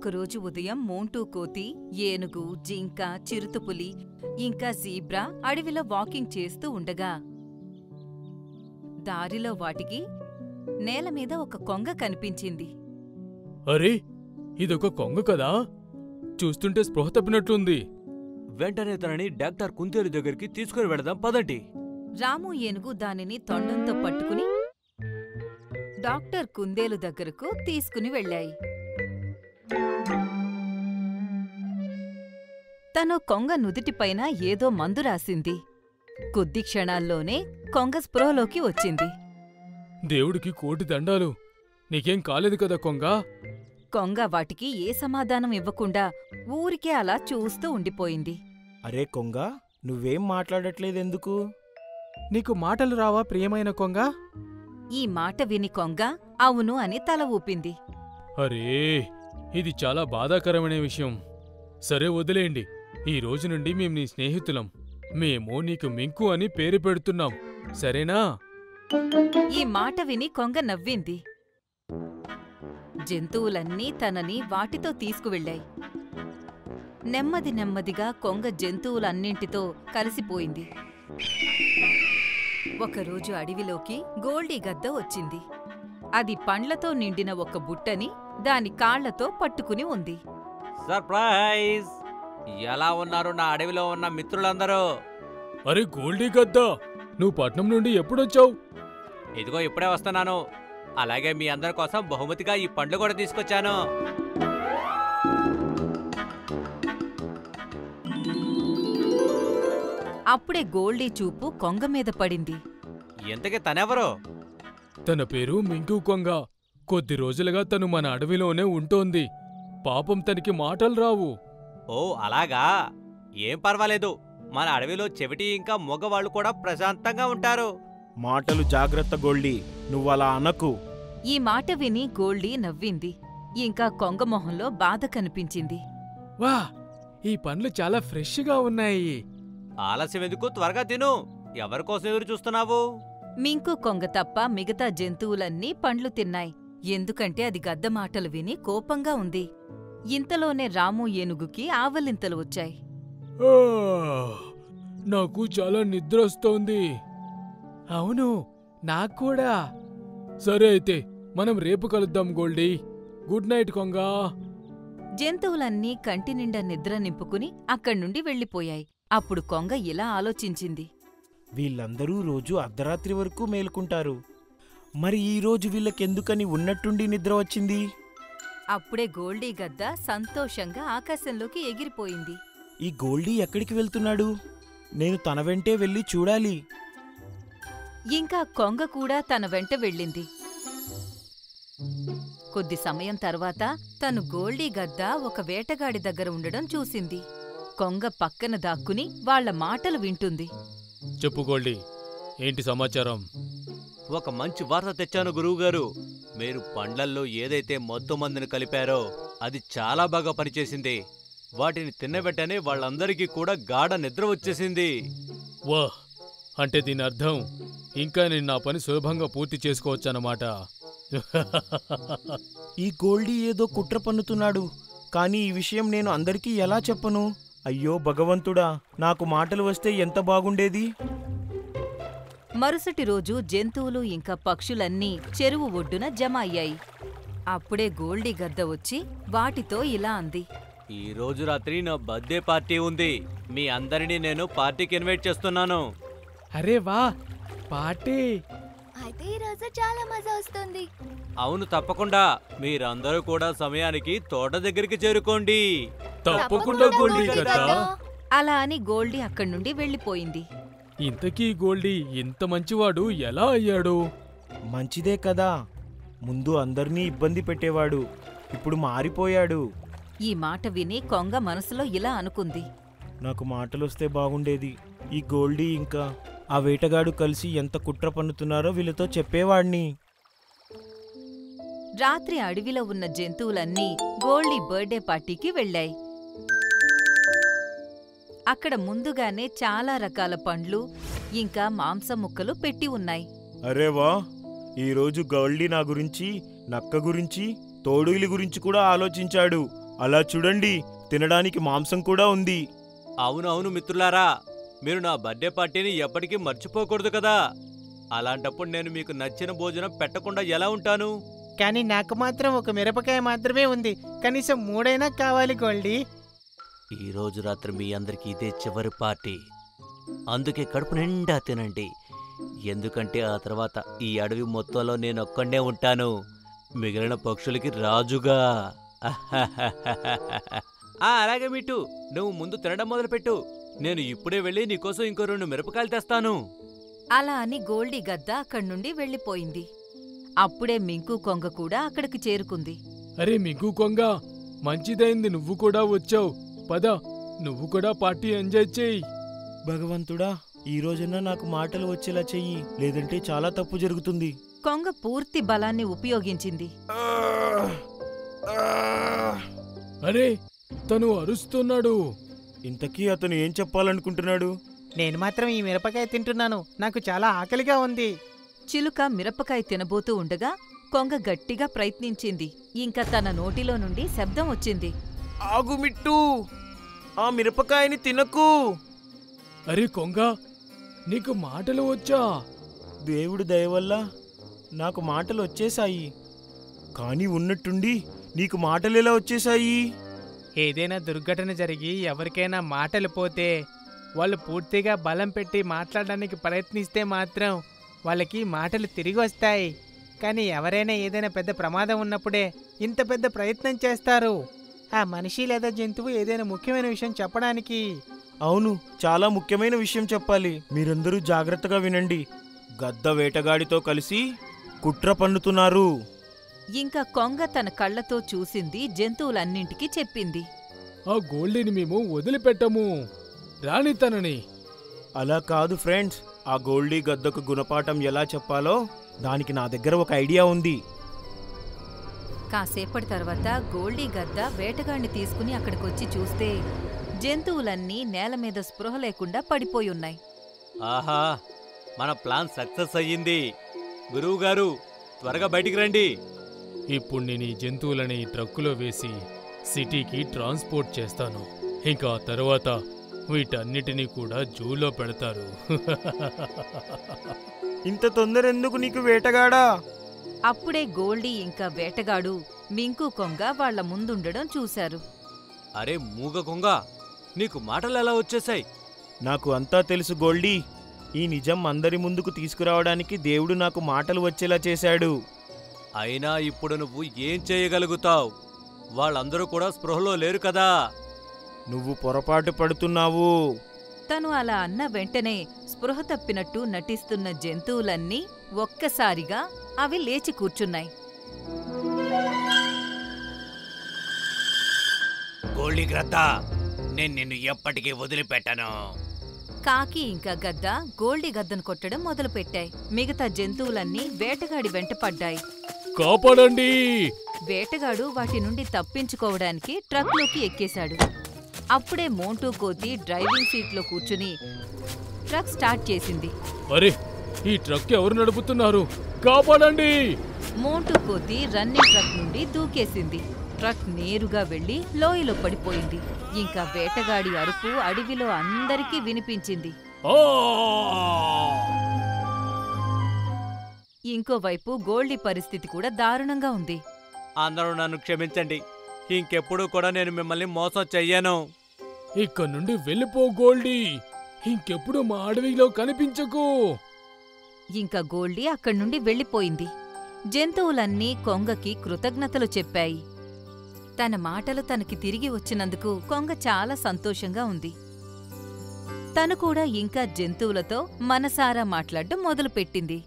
ఒకరోజు ఉదయం మోంటూ కోతి, ఏనుగు, జింక, చిరుతపులి ఇంకా జీబ్రా అడవిలో వాకింగ్ చేస్తూ ఉండగా దారిలో వాటికి నేలమీద ఒక కొంగ కనిపించింది. అరే, ఇదొక కొంగ కదా? చూస్తుంటే స్పృహ తప్పినట్లుంది. వెంటనే తనని డాక్టర్ కుందేలు దగ్గరికి తీసుకుని వెళదాం పదండి. రాము, ఏనుగు దానిని తొండంతో పట్టుకుని డాక్టర్ కుందేలు దగ్గరకు తీసుకుని వెళ్ళాయి. తను కొంగ నుదిటిపైన ఏదో మందు రాసింది. కొద్ది క్షణాల్లోనే కొంగ స్పృహలోకి వచ్చింది. దేవుడికి కోటి దండాలు. నీకేం కాలేదు కదా కొంగ? కొంగ వాటికి ఏ సమాధానం ఇవ్వకుండా ఊరికే అలా చూస్తూ ఉండిపోయింది. అరే కొంగ, నువ్వేం మాట్లాడట్లేదెందుకు? నీకు మాటలు రావా ప్రియమైన కొంగ? ఈ మాట విని కొంగ అవును అని తల ఊపింది. అరే, ఇది చాలా బాధాకరమైన విషయం. సరే వదిలేయండి. ఈ రోజు నుండి మేం నీ స్నేహితులం. మేము నీకు మింకు అని పేరు పెడుతున్నాం, సరేనా? ఈ మాట విని కొంగ నవ్వింది. జంతువులన్నీ తనని వాటితో తీసుకువెళ్ళాయి. నెమ్మది నెమ్మదిగా కొంగ జంతువులన్నింటితో కలిసిపోయింది. ఒకరోజు అడవిలోకి గోల్డీ గద్ద వచ్చింది. అది పండ్లతో నిండిన ఒక బుట్టని దాని కాళ్లతో పట్టుకుని ఉంది. సర్ప్రైజ్! ఎలా ఉన్నారు నా అడవిలో ఉన్న మిత్రులందరూ? అరే గోల్డీ గద్దా, నువ్వు పట్నం నుండి ఎప్పుడొచ్చావు? ఇదిగో ఇప్పుడే వస్తున్నాను. అలాగే మీ అందరి కోసం బహుమతిగా ఈ పండ్లు కూడా తీసుకొచ్చాను. అప్పుడే గోల్డీ చూపు కొంగ మీద పడింది. ఇంతకీ తనెవరు? తన పేరు మింకు కొంగ. కొద్ది రోజులుగా తను మన అడవిలోనే ఉంటోంది. పాపం తనకి మాటలు రావు. ఓ అలాగా, ఏం పర్వాలేదు. మన అడవిలో చెవిటి ఇంకా మగవాళ్ళు కూడా ప్రశాంతంగా ఉంటారు. మాటలు జాగ్రత్త గోల్డీ, నువ్వలా అనకు. ఈ మాట విని గోల్డీ నవ్వింది. ఇంకా కొంగ మొహంలో బాధ కనిపించింది. వా, ఈ పండ్లు చాలా ఫ్రెష్గా ఉన్నాయి. ఆలస్యం ఎందుకు, త్వరగా తిను. ఎవరికోసం ఎదురు చూస్తున్నావు? మింకు కొంగ తప్ప మిగతా జంతువులన్నీ పండ్లు తిన్నాయి. ఎందుకంటే అది గద్ద మాటలు విని కోపంగా ఉంది. ఇంతలోనే రాము, ఏనుగుకి ఆవలింతలు వచ్చాయి. ఆ, నాకు చాలా నిద్రొస్తోంది. అవును, నాక్కూడా. సరే అయితే మనం రేపు కలుద్దాం గోల్డీ. Good night కొంగా. జంతువులన్నీ కంటినిండా నిద్ర నింపుకుని అక్కడ్నుండి వెళ్ళిపోయాయి. అప్పుడు కొంగ ఇలా ఆలోచించింది. వీళ్ళందరూ రోజు అర్ధరాత్రి వరకు మేలుకుంటారు. మరి ఈరోజు వీళ్ళకెందుకని ఉన్నట్టుండి నిద్ర వచ్చింది? అప్పుడే గోల్డీ గద్ద సంతోషంగా ఆకాశంలోకి ఎగిరిపోయింది. ఈ గోల్డీ ఎక్కడికి వెళ్తున్నాడు? నేను తన వెంటే వెళ్ళి చూడాలి. ఇంకా కొంగ కూడా తన వెంట వెళ్ళింది. కొద్ది సమయం తర్వాత తను గోల్డీ గద్ద ఒక వేటగాడి దగ్గర ఉండడం చూసింది. కొంగ పక్కన దాక్కుని వాళ్ల మాటలు వింటుంది. చెప్పు గోల్డీ, ఏంటి సమాచారం? ఒక మంచి వార్త తెచ్చాను గురువుగారు. మీరు పండ్లల్లో ఏదైతే మత్తు మందుని కలిపారో అది చాలా బాగా పనిచేసింది. వాటిని తిన్న వెంటనే వాళ్ళందరికీ కూడా గాఢ నిద్ర వచ్చేసింది. వాహ్, అంటే దీని అర్థం ఇంకా నేను నా పని సులభంగా పూర్తి చేసుకోవచ్చన్నమాట. ఈ గోల్డీ ఏదో కుట్ర పన్నుతున్నాడు. కానీ ఈ విషయం నేను అందరికీ ఎలా చెప్పను? అయ్యో భగవంతుడా, నాకు మాటలు వస్తే ఎంత బాగుండేది. మరుసటి రోజు జంతువులు ఇంకా పక్షులన్నీ చెరువు ఒడ్డున జమ అయ్యాయి. అప్పుడే గోల్డీ గద్ద వచ్చి వాటితో ఇలా అంది. ఈ రోజు రాత్రి నా బర్త్డే పార్టీ ఉంది. మీ అందరినీ నేను పార్టీకి ఇన్వైట్ చేస్తున్నాను. అరే వా, పార్టీ! అయితే ఈ రోజు చాలా మజా వస్తుంది. అవును, తప్పకుండా. మీరందరూ కూడా సమయానికి తోట దగ్గరికి చేరుకోండి. తప్పకుండా గోల్డీ గద్దా. అలా అని గోల్డీ అక్కడ్నుండి వెళ్ళిపోయింది. ఇంతకీ గోల్డీ ఇంత మంచివాడు ఎలా అయ్యాడు? మంచిదే కదా, ముందు అందర్నీ ఇబ్బంది పెట్టేవాడు, ఇప్పుడు మారిపోయాడు. ఈ మాట విని కొంగ మనసులో ఇలా అనుకుంది. నాకు మాటలొస్తే బాగుండేది. ఈ గోల్డీ ఇంకా ఆ వేటగాడు కలిసి ఎంత కుట్ర పన్నుతున్నారో వీళ్ళతో చెప్పేవాణ్ణి. రాత్రి అడవిలో ఉన్న జంతువులన్నీ గోల్డీ బర్త్డే పార్టీకి వెళ్ళాయి. అక్కడ ముందుగానే చాలా రకాల పండ్లు ఇంకా మాంసం ముక్కలు పెట్టి ఉన్నాయి. అరే వా, ఈరోజు గోల్డీ నా గురించి, నక్క గురించి, తోడుగిలి గురించి కూడా ఆలోచించాడు. అలా చూడండి, తినడానికి మాంసం కూడా ఉంది. అవును అవును మిత్రులారా, మీరు నా బర్త్డే పార్టీని ఎప్పటికీ మర్చిపోకూడదు కదా. అలాంటప్పుడు నేను మీకు నచ్చిన భోజనం పెట్టకుండా ఎలా ఉంటాను? కానీ నాకు మాత్రం ఒక మిరపకాయ మాత్రమే ఉంది. కనీసం 3 కావాలి గోల్డీ. ఈ రోజు రాత్రి మీ అందరికీ ఇదే చివరి పార్టీ. అందుకే కడుపు నిండా తినండి. ఎందుకంటే ఆ తర్వాత ఈ అడవి మొత్తంలో నేనొక్కడే ఉంటాను, మిగిలిన పక్షులకి రాజుగా. అలాగే మిట్టు, నువ్వు ముందు తినడం మొదలుపెట్టు. నేను ఇప్పుడే వెళ్ళి నీకోసం ఇంకో 2 మిరపకాయలు తెస్తాను. అలా అని గోల్డీ గద్ద అక్కడ్నుండి వెళ్ళిపోయింది. అప్పుడే మింకు కొంగ కూడా అక్కడికి చేరుకుంది. అరే మింకు కొంగ, మంచిదైంది నువ్వు కూడా వచ్చావు. పద, నువ్వు కూడా పార్టీ ఎంజాయ్ చేయి. భగవంతుడా, ఈ రోజున నాకు మాటలు వచ్చేలా చెయ్యి, లేదంటే చాలా తప్పు జరుగుతుంది. కొంగ పూర్తి బలాన్ని ఉపయోగించింది. అరే, తను అరుస్తున్నాడు. ఇంతకీ అతను ఏం చెప్పాలనుకుంటున్నాడు? నేను మాత్రం ఈ మిరపకాయ తింటున్నాను. నాకు చాలా ఆకలిగా ఉంది. చిలుక మిరపకాయ తినబోతూ ఉండగా కొంగ గట్టిగా ప్రయత్నించింది. ఇంకా తన నోటిలో నుండి శబ్దం వచ్చింది. ఆగు మిట్టు, ఆ మిరపకాయని తినకు. అరే కొంగ, నీకు మాటలు వచ్చా? దేవుడి దయ వల్ల నాకు మాటలు వచ్చేశాయి. కానీ ఉన్నట్టుండి నీకు మాటలెలా వచ్చేశాయి? ఏదైనా దుర్ఘటన జరిగి ఎవరికైనా మాటలు పోతే వాళ్ళు పూర్తిగా బలం పెట్టి మాట్లాడడానికి ప్రయత్నిస్తే మాత్రం వాళ్ళకి మాటలు తిరిగి వస్తాయి. కానీ ఎవరైనా ఏదైనా పెద్ద ప్రమాదం ఉన్నప్పుడే ఇంత పెద్ద ప్రయత్నం చేస్తారు. ఆ మనిషి లేదా జంతువు ఏదైనా ముఖ్యమైన విషయం చెప్పడానికి. అవును, చాలా ముఖ్యమైన విషయం చెప్పాలి. మీరందరూ జాగ్రత్తగా వినండి. గద్ద వేటగాడితో కలిసి కుట్ర పన్నుతున్నారు. ఇంకా కొంగ తన కళ్ళతో చూసింది జంతువులన్నింటికీ చెప్పింది. ఆ గోల్డీని మేము వదిలిపెట్టము, రాని తనని. అలా కాదు ఫ్రెండ్స్, ఆ గోల్డీ గద్దకు గుణపాఠం ఎలా చెప్పాలో దానికి నా దగ్గర ఒక ఐడియా ఉంది. కాసేపటి తర్వాత గోల్డీ గద్ద వేటగాణ్ణి తీసుకుని అక్కడికొచ్చి చూస్తే జంతువులన్నీ నేల మీద స్పృహ లేకుండా పడిపోయున్నాయి. ఆహా, మన ప్లాన్ సక్సెస్ అయ్యింది. గురువుగారు, త్వరగా బయటికి రండి. ఇప్పుడు నేను ఈ జంతువులని ట్రక్కులో వేసి సిటీకి ట్రాన్స్పోర్ట్ చేస్తాను. ఇంకా ఆ తర్వాత వీటన్నిటినీ కూడా జూలో పెడతారు. ఇంత తొందర ఎందుకు నీకు వేటగాడా? అప్పుడే గోల్డీ ఇంకా వేటగాడు మింకు కొంగ వాళ్ల ముందుండడం చూశారు. అరే మూగ కొంగ, నీకు మాటలు ఎలా వచ్చేశాయి? నాకు అంతా తెలుసు గోల్డీ. ఈ నిజం అందరి ముందుకు తీసుకురావడానికి దేవుడు నాకు మాటలు వచ్చేలా చేశాడు. అయినా ఇప్పుడు నువ్వు ఏం చేయగలుగుతావు? వాళ్ళందరూ కూడా స్పృహలో లేరు కదా. నువ్వు పొరపాటు పడుతున్నావు. తను అలా అన్న వెంటనే స్పృహ తప్పినట్టు నటిస్తున్న జంతువులన్నీ ఒక్కసారిగా అవి లేచి కూర్చున్నాయి. గోల్డీ గ్రద్ద, నేను నిన్ను ఎప్పటికీ వదిలిపెట్టను. కాకి ఇంకా గద్ద గోల్డీ గద్దను కొట్టడం మొదలుపెట్టాయి. మిగతా జంతువులన్నీ వేటగాడి వెంట పడ్డాయి. కాపాడండి! వేటగాడు వాటి నుండి తప్పించుకోవడానికి ట్రక్లోకి ఎక్కేశాడు. అప్పుడే మోంటూ కోతి డ్రైవింగ్ సీట్లో కూర్చుని ట్రక్ స్టార్ట్ చేసింది. అరే, ఈ ట్రక్ ఎవరు నడుపుతున్నారు? కాపాడండి! మోంటూ కోతి రన్నింగ్ ట్రక్ నుండి దూకేసింది. ట్రక్ నేరుగా వెళ్లి లోయలో పడిపోయింది. ఇంకా వేటగాడి అరుపు అడవిలో అందరికీ వినిపించింది. ఆ! ఇంకోవైపు గోల్డీ పరిస్థితి కూడా దారుణంగా ఉంది. అందరూ నన్ను క్షమించండి. ఇంకెప్పుడు కూడా నేను మిమ్మల్ని మోసం చెయ్యను. ఇక్కడ నుండి వెళ్ళిపో గోల్డీ. ఇంకెప్పుడు మా అడవిలో కనిపించకు. ఇంకా గోల్డీ అక్కడి నుండి వెళ్ళిపోయింది. జంతువులన్నీ కొంగకి కృతజ్ఞతలు చెప్పాయి. తన మాటలు తనకి తిరిగి వచ్చినందుకు కొంగ చాలా సంతోషంగా ఉంది. తను కూడా ఇంకా జంతువులతో మనసారా మాట్లాడడం మొదలుపెట్టింది.